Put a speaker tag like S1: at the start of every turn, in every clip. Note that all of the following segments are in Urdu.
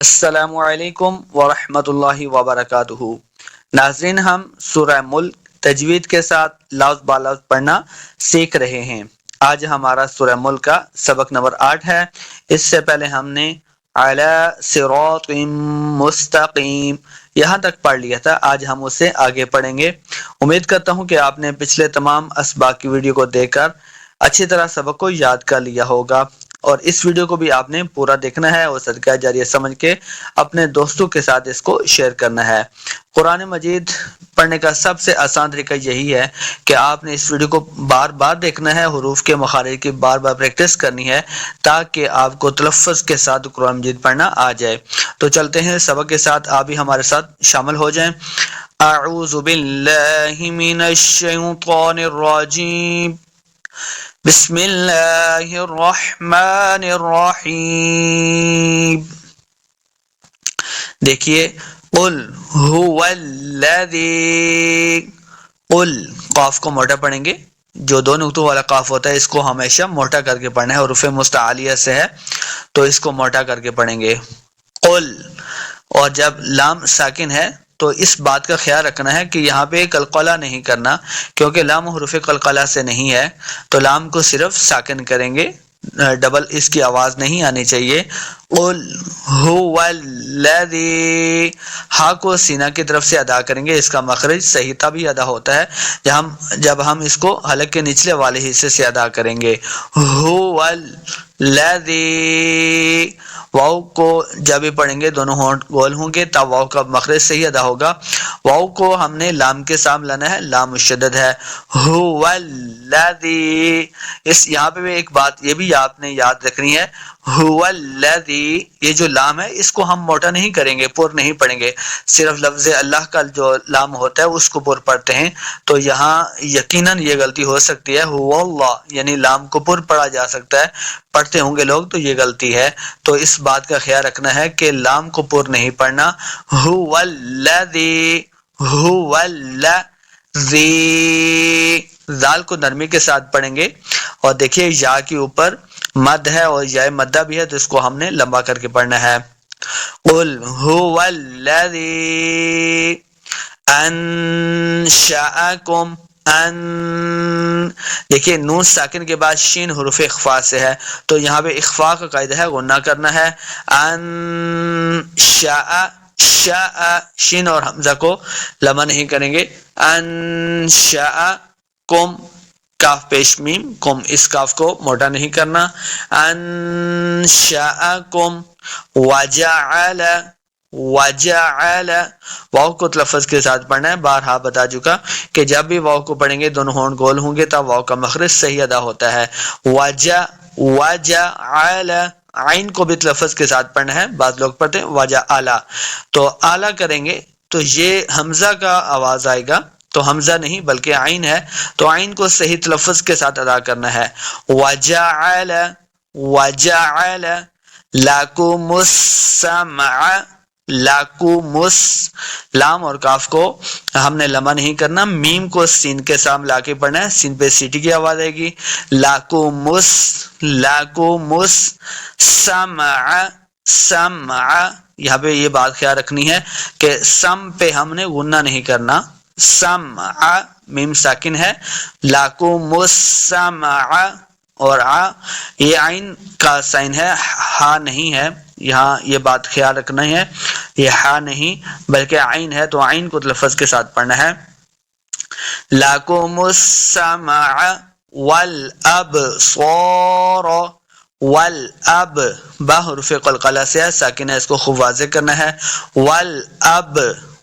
S1: السلام علیکم ورحمۃ اللہ وبرکاتہ۔ ناظرین، ہم سورہ ملک تجوید کے ساتھ لفظ با لفظ پڑھنا سیکھ رہے ہیں۔ آج ہمارا سورہ ملک کا سبق نمبر 8 ہے۔ اس سے پہلے ہم نے علی صراط مستقیم یہاں تک پڑھ لیا تھا۔ آج ہم اسے آگے پڑھیں گے۔ امید کرتا ہوں کہ آپ نے پچھلے تمام اسباق کی ویڈیو کو دیکھ کر اچھی طرح سبق کو یاد کر لیا ہوگا، اور اس ویڈیو کو بھی آپ نے پورا دیکھنا ہے اور صدقہ جاریہ سمجھ کے اپنے دوستوں کے ساتھ اس کو شیئر کرنا ہے۔ قرآن مجید پڑھنے کا سب سے آسان طریقہ یہی ہے کہ آپ نے اس ویڈیو کو بار بار دیکھنا ہے، حروف کے مخارج کی بار بار پریکٹس کرنی ہے تاکہ آپ کو تلفظ کے ساتھ قرآن مجید پڑھنا آ جائے۔ تو چلتے ہیں سبق کے ساتھ، آپ بھی ہمارے ساتھ شامل ہو جائیں۔ اعوذ باللہ من الشیطان الرجیم، بسم اللہ الرحمن الرحیم۔ دیکھیے، قل هو الذی، قل قاف کو موٹا پڑھیں گے، جو دو نقطوں والا قاف ہوتا ہے اس کو ہمیشہ موٹا کر کے پڑھنا ہے، حروف مستعلیہ سے ہے تو اس کو موٹا کر کے پڑھیں گے، قل۔ اور جب لام ساکن ہے تو اس بات کا خیال رکھنا ہے کہ یہاں پہ قلقلہ نہیں کرنا، کیونکہ لام حروف قلقلہ سے نہیں ہے، تو لام کو صرف ساکن کریں گے، ڈبل اس کی آواز نہیں آنی چاہیے۔ قل هو الذی، ہا کو سینہ کی طرف سے ادا کریں گے، اس کا مخرج صحیح تبھی ادا ہوتا ہے جب ہم اس کو حلق کے نچلے والے حصے سے ادا کریں گے۔ هو الذی، واو کو جب بھی پڑھیں گے دونوں ہونٹ گول ہوں گے تب واو کا مخرج صحیح ادا ہوگا۔ واو کو ہم نے لام کے ساتھ لانا ہے، لام مشدد ہے۔ هو الذی، اس یہاں پہ بھی ایک بات یہ بھی آپ نے یاد رکھنی ہے، هو الذی، یہ جو لام ہے اس کو ہم موٹا نہیں کریں گے، پر نہیں پڑھیں گے، صرف لفظ اللہ کا جو لام ہوتا ہے اس کو پر پڑھتے ہیں، تو یہاں یقیناً یہ غلطی ہو سکتی ہے، هو اللہ یعنی لام کو پر پڑھا جا سکتا ہے، پڑھتے ہوں گے لوگ تو یہ غلطی ہے، تو اس بات کا خیال رکھنا ہے کہ لام کو پر نہیں پڑھنا۔ هو الذی، هو الذی، زال کو نرمی کے ساتھ پڑھیں گے، اور دیکھیے یا کے اوپر مد ہے اور یا مدہ بھی ہے تو اس کو ہم نے لمبا کر کے پڑھنا ہے۔ قل هو الذی انشأکم، ان، دیکھیے نون ساکن کے بعد شین حروف اخفاء سے ہے تو یہاں پہ اخفاء کا قاعدہ ہے، غنہ کرنا ہے۔ انشأ، شاء، شین اور حمزہ کو لمبا نہیں کریں گے۔ انشأکم، کاف پیش میم کم، اس کاف کو موٹا نہیں کرنا۔ انشأکم، وجعل، وجعل، واو کو تلفظ کے ساتھ پڑھنا ہے، بارہا بتا چکا کہ جب بھی واو کو پڑھیں گے دونوں ہونٹ گول ہوں گے تب واو کا مخرج صحیح ادا ہوتا ہے۔ وجعل، عین کو بھی تلفظ کے ساتھ پڑھنا ہے، بعض لوگ پڑھتے ہیں وجعل، تو اعلیٰ کریں گے تو یہ حمزہ کا آواز آئے گا، تو حمزہ نہیں بلکہ عین ہے، تو عین کو صحیح تلفظ کے ساتھ ادا کرنا ہے۔ وجعل، وجعل لکم السمع، لکم، لام اور کاف کو ہم نے لمبا نہیں کرنا، میم کو سین کے ساتھ لا کے پڑھنا ہے، سین پہ سیٹی کی آواز آئے گی۔ لکم السمع، سمع، یہاں پہ یہ بات خیال رکھنی ہے کہ سم پہ ہم نے غنہ نہیں کرنا، سمع میم ساکن ہے، لکم السمع، اور یہ عین کا سائن ہے، ہا نہیں ہے، یہاں یہ بات خیال رکھنا ہے، یہ ہا نہیں بلکہ عین ہے، تو عین کو لفظ کے ساتھ پڑھنا ہے۔ لکم السمع والابصار، والاب، با حروف قلقلہ سے ہے، ساکن ہے، اس کو خوب واضح کرنا ہے۔ والاب،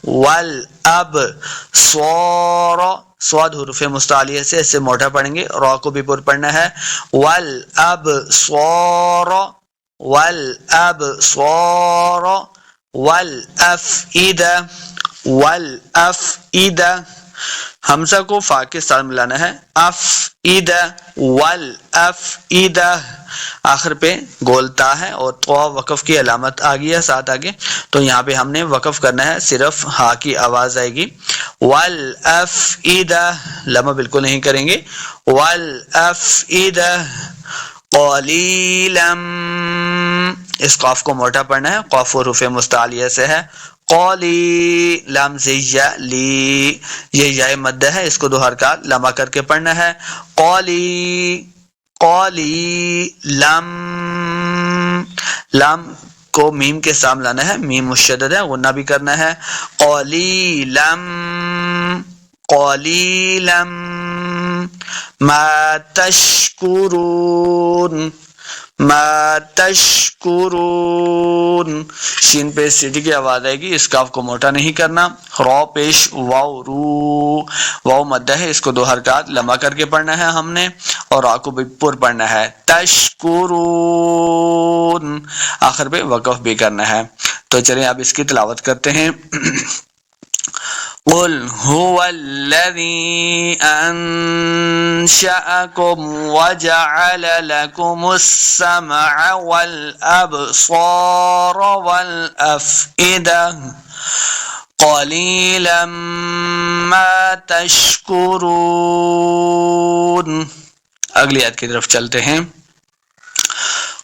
S1: والاب صور، صاد حروف مستعلیہ سے اسے موٹا پڑھیں گے، را کو بھی پر پڑھنا ہے۔ والابصار، والابصار، والافئدہ، والافئدہ، حمزہ کو فا کے ساتھ ملانا ہے، افئدہ، والافئدہ، آخر پہ گولتا ہے اور تو وقف کی علامت آ گئی ہے ساتھ آگے، تو یہاں پہ ہم نے وقف کرنا ہے، صرف ہا کی آواز آئے گی۔ والافئدہ، لمبا بالکل نہیں کریں گے۔ والافئدہ قلیلا اس قاف کو موٹا پڑھنا ہے، قاف حروف مستعلیہ سے ہے۔ قولی لام سے یا لی، یہ یا مد ہے، اس کو دو حرکات لمبا کر کے پڑھنا ہے۔ قولی قولی لم، لام کو میم کے سامنے لانا ہے، میم مشدد ہے، غنہ بھی کرنا ہے۔ قلیلم قلیلم ما تشکرون ما تشکرون، شین پہ سیٹی کی آواز آئے گی، اس کاف کو موٹا نہیں کرنا۔ رو پیش واو رو، واو مدہ ہے، اس کو دو حرکات لمبا کر کے پڑھنا ہے ہم نے، اور را کو بھی پر پڑھنا ہے۔ تشکرون، آخر پہ وقف بھی کرنا ہے۔ تو چلیں اب اس کی تلاوت کرتے ہیں۔ قل هو الذي أنشأكم وجعل لكم السمع والأبصار والأفئدة قليلا ما تشكرون۔ اگلی آیت کی طرف چلتے ہیں۔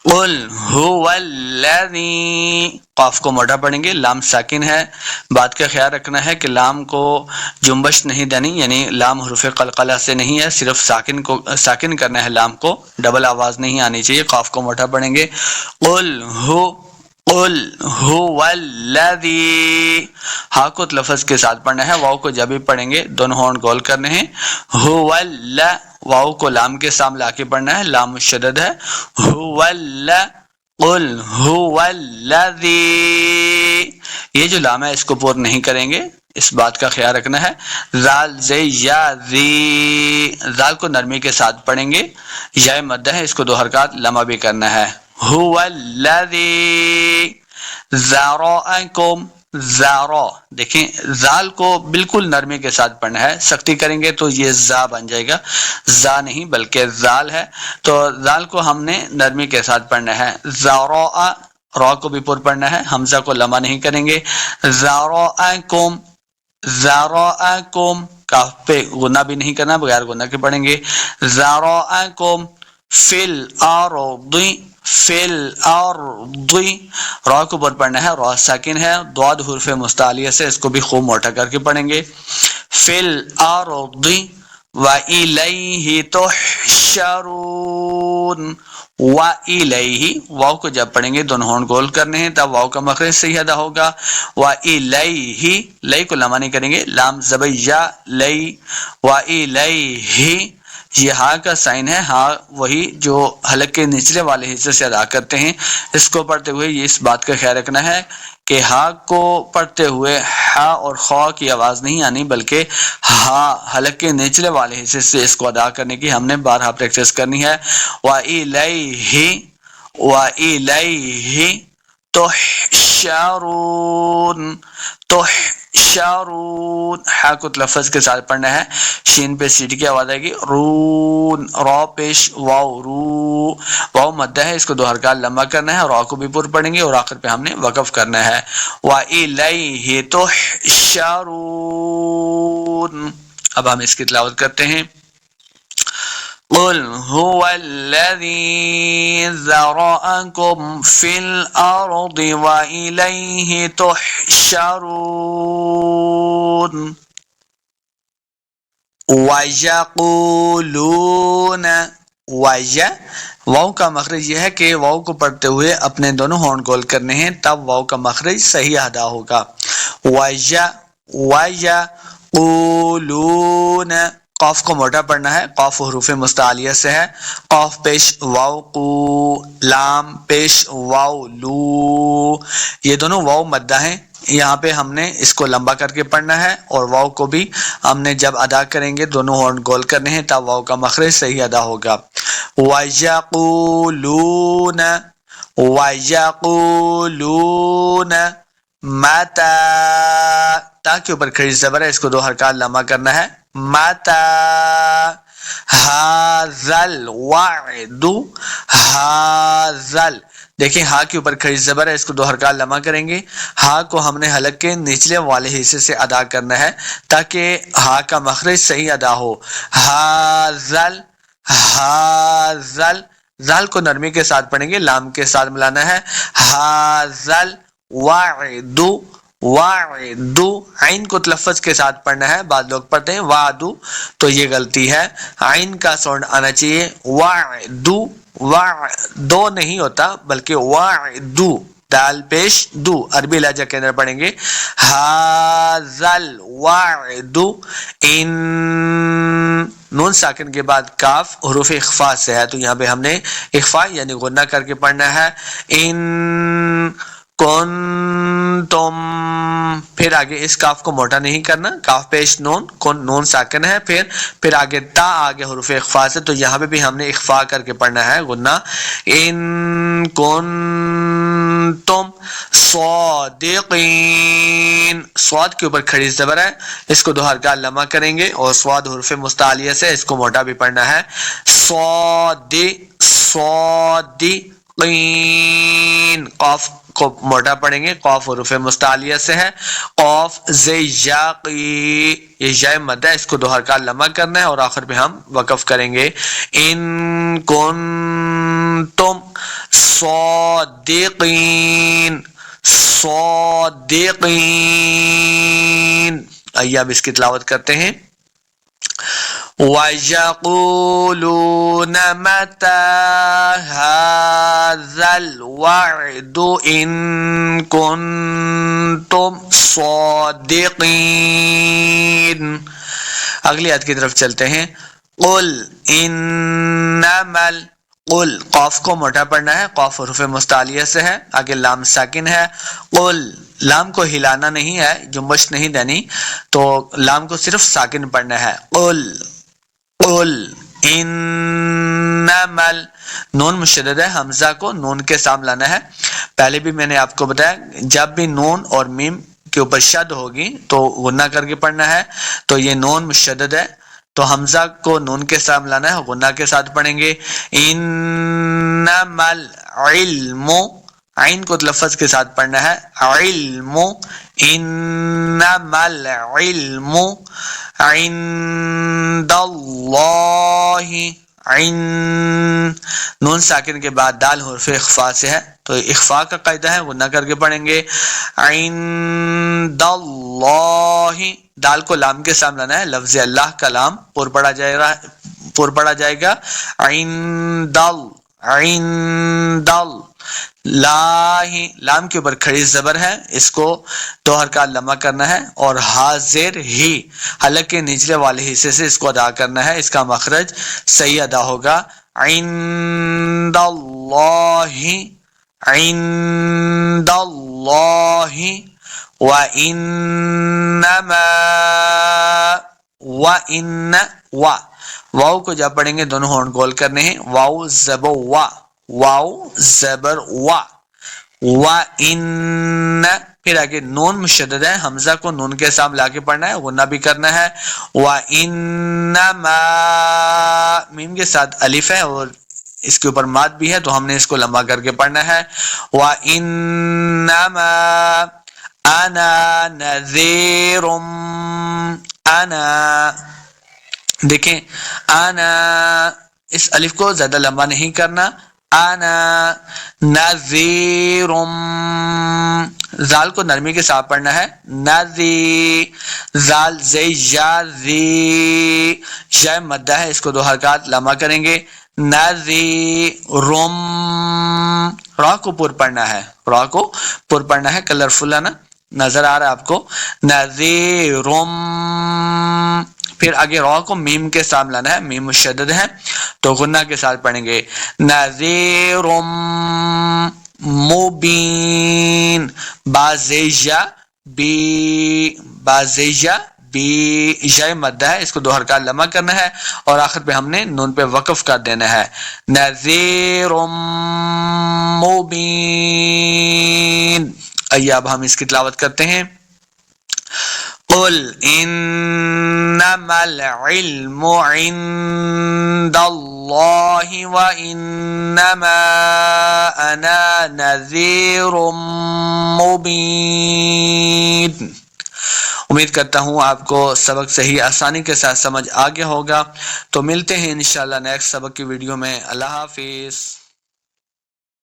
S1: قل هو الذی، قاف کو موٹا پڑھیں گے، لام ساکن ہے، بات کا خیال رکھنا ہے کہ لام کو جنبش نہیں دینی، یعنی لام حروف قلقلہ سے نہیں ہے، صرف ساکن کرنا ہے، لام کو ڈبل آواز نہیں آنی چاہیے۔ قاف کو موٹا پڑھیں گے۔ قل هو الذی، ہا کو لفظ کے ساتھ پڑھنا ہے، واو کو جب بھی پڑھیں گے دونوں ہونٹ گول کرنے ہیں۔ هو واو کو لام کے سامنے لا کے پڑھنا ہے، لام مشدد ہے۔ قل هو الذی، یہ جو لام ہے اس کو پور نہیں کریں گے، اس بات کا خیال رکھنا ہے۔ زال زی یا زی، زال کو نرمی کے ساتھ پڑھیں گے، یا مدہ ہے، اس کو دو حرکات لمبا بھی کرنا ہے۔ هو الذی ذرأکم، زارو، دیکھیں زال کو بالکل نرمی کے ساتھ پڑھنا ہے، سختی کریں گے تو یہ زا بن جائے گا، زا نہیں بلکہ زال ہے، تو زال کو ہم نے نرمی کے ساتھ پڑھنا ہے۔ زارو، را کو بھی پر پڑھنا ہے، حمزہ کو لمبا نہیں کریں گے۔ ذرأکم ذرأکم، کاف پہ غنہ بھی نہیں کرنا، بغیر غنہ کے پڑھیں گے۔ ذرأکم فی الارض فی الارض، را کو پر پڑھنا ہے، را ساکن ہے، ضاد حرف مستعلیہ سے، اس کو بھی خوب موٹا کر کے پڑھیں گے۔ فی الارض وَإِلَيْهِ تُحْشَرُونَ، وَإِلَيْهِ، واو کو جب پڑھیں گے دونوں ہونٹ گول کرنے ہیں، تب واو کا مخرج صحیح ادا ہوگا۔ وَإِلَيْهِ، لئی کو لمبا نہیں کریں گے، لام زبر یا لئی، وَإِلَيْهِ، یہ ہا کا سائن ہے، ہا وہی جو حلق کے نچلے والے حصے سے ادا کرتے ہیں، اس کو پڑھتے ہوئے یہ اس بات کا خیال رکھنا ہے کہ ہا کو پڑھتے ہوئے ہا اور خا کی آواز نہیں آنی، بلکہ ہا حلق کے نچلے والے حصے سے اس کو ادا کرنے کی ہم نے بارہا پریکٹس کرنی ہے۔ وَإِلَيْهِ وَإِلَيْهِ تُحْشَرُونَ تحشرون، ہا کو لفظ کے ساتھ پڑھنا ہے، شین پہ سیٹی کی آواز آئے گی۔ رون، را پیش واو رو، واو مدہ ہے، اس کو دو حرکات لمبا کرنا ہے، را کو بھی پر پڑھیں گے، اور آخر پہ ہم نے وقف کرنا ہے۔ وَإِلَيْهِ تُحْشَرُونَ، اب ہم اس کی تلاوت کرتے ہیں۔ قل هو الذی ذرأکم فی الارض وإلیہ تحشرون۔ وَيَقُولُونَ، واو کا مخرج یہ ہے کہ واو کو پڑھتے ہوئے اپنے دونوں ہونٹ گول کرنے ہیں، تب واو کا مخرج صحیح ادا ہوگا۔ وَيَقُولُونَ، قاف کو موٹا پڑھنا ہے، قاف حروف مستعلیہ سے ہے، قاف پیش واو قو، لام پیش واو لو، یہ دونوں واو مدہ ہیں، یہاں پہ ہم نے اس کو لمبا کر کے پڑھنا ہے، اور واو کو بھی ہم نے جب ادا کریں گے دونوں ہونٹ گول کرنے ہیں، تب واو کا مخرج صحیح ادا ہوگا۔ وَيَقُولُونَ وَيَقُولُونَ مَتَى، تا کے اوپر کھڑی زبر ہے، اس کو دو حرکات لمبا کرنا ہے۔ مَتَى هَذَا الْوَعْدُ، هَذَا، دیکھیں ہا کے اوپر کھڑی زبر ہے، اس کو دو حرکات لمبا کریں گے، ہا کو ہم نے حلق کے نچلے والے حصے سے ادا کرنا ہے تاکہ ہا کا مخرج صحیح ادا ہو۔ هَذَا زال کو نرمی کے ساتھ پڑھیں گے، لام کے ساتھ ملانا ہے، ہاذل وعد، وعد، عین کو تلفظ کے ساتھ پڑھنا ہے، بعض لوگ پڑھتے ہیں وعد تو یہ غلطی ہے، عین کا ساؤنڈ آنا چاہیے، وعد، دو نہیں ہوتا بلکہ وعد، دال پیش دو، عربی لہجہ کے اندر پڑھیں گے، ہاذل وعد، ان، نون ساکن کے بعد کاف حروف اخفاء سے ہے تو یہاں پہ ہم نے اخفاء یعنی غنہ کر کے پڑھنا ہے، ان کنتم، پھر آگے اس کاف کو موٹا نہیں کرنا، کاف پیش نون، نون ساکن ہے، پھر آگے تا آگے حروف اخفاء سے تو یہاں پہ بھی ہم نے اخفاء کر کے پڑھنا ہے غنہ، ان کنتم صادقین، صاد کے اوپر کھڑی زبر ہے، اس کو دو حرکات لمع کریں گے اور صاد حرف مستعلیہ سے اس کو موٹا بھی پڑھنا ہے، صادقین، قاف کو موٹا پڑھیں گے، قاف حروف مستعلیہ سے ہے، قاف زیاقی، یہ جائے مد ہے، اس کو دو حرکات لمع کرنا ہے اور آخر پہ ہم وقف کریں گے، ان کنتم صادقین، صادقین، آئیے اب اس کی تلاوت کرتے ہیں، وَيَقُولُونَ مَتَى هَذَا الْوَعْدُ إِن كُنتُمْ صَادِقِينَ۔ اگلی آیت کی طرف چلتے ہیں، قُلْ إِنَّمَا قل، قاف کو موٹا پڑھنا ہے، قاف حروف مستعلیہ سے ہے، آگے لام ساکن ہے، قل، لام کو ہلانا نہیں ہے، جنبش نہیں دینی، تو لام کو صرف ساکن پڑھنا ہے، قل، قل انما، نون مشدد ہے، حمزہ کو نون کے سامنے لانا ہے، پہلے بھی میں نے آپ کو بتایا جب بھی نون اور میم کے اوپر شد ہوگی تو غنہ کر کے پڑھنا ہے، تو یہ نون مشدد ہے تو حمزہ کو نون کے ساتھ لانا ہے، غنہ کے ساتھ پڑھیں گے، انما العلم، عین کو تلفظ کے ساتھ پڑھنا ہے، علم، انما العلم عند اللہ، نون ساکن کے بعد دال حرف اخفاء سے ہے تو اخفاء کا قاعدہ ہے، غنہ کر کے پڑھیں گے، عند اللہ، دال کو لام کے سامنے لانا ہے، لفظ اللہ کا لام پر پڑا جائے گا، عند اللہ، لام کے اوپر کھڑی زبر ہے، اس کو دو حرکات لمع کرنا ہے اور حاضر ہی، حلق کے نچلے والے حصے سے اس کو ادا کرنا ہے، اس کا مخرج صحیح ادا ہوگا، عند اللہ، عند اللہ، وَإِنَّمَا، واو کو جب پڑھیں گے دونوں ہونٹ گول کرنے ہیں، واو زبر وا، واو زبر وا، وَإِنَّ، پھر آگے نون مشدد ہے، حمزہ کو نون کے سامنے لا کے پڑھنا ہے، غنہ بھی کرنا ہے، وَإِنَّمَا، میم کے ساتھ الف ہے اور اس کے اوپر ماد بھی ہے تو ہم نے اس کو لمبا کر کے پڑھنا ہے، وَإِنَّمَا انا نذیر، انا، دیکھیں انا، اس الف کو زیادہ لمبا نہیں کرنا، انا نذیر، زال کو نرمی کے ساتھ پڑھنا ہے، نذی، زال زی یا زی، یا مدہ ہے، اس کو دو حرکات لمبا کریں گے، نذیرم، را کو پر پڑھنا ہے، را کو پر پڑھنا ہے، کلرفل ہے نا، نظر آ رہا ہے آپ کو، نذیرم، پھر آگے را کو میم کے ساتھ لانا ہے، میم مشدد ہے تو غنہ کے ساتھ پڑھیں گے، نذیرم مبین، بازیجا بی، بازیجا بی، یا مدہ ہے، اس کو دو حرکات لمع کرنا ہے اور آخر پہ ہم نے نون پہ وقف کر دینا ہے، نذیر مبین۔ آئیے اب ہم اس کی تلاوت کرتے ہیں، قل انما العلم عند اللہ وانما انا نذیر مبین، امید کرتا ہوں آپ کو سبق صحیح آسانی کے ساتھ سمجھ آ گیا ہوگا. تو ملتے ہیں انشاءاللہ نیکسٹ سبق کی ویڈیو میں. اللہ حافظ.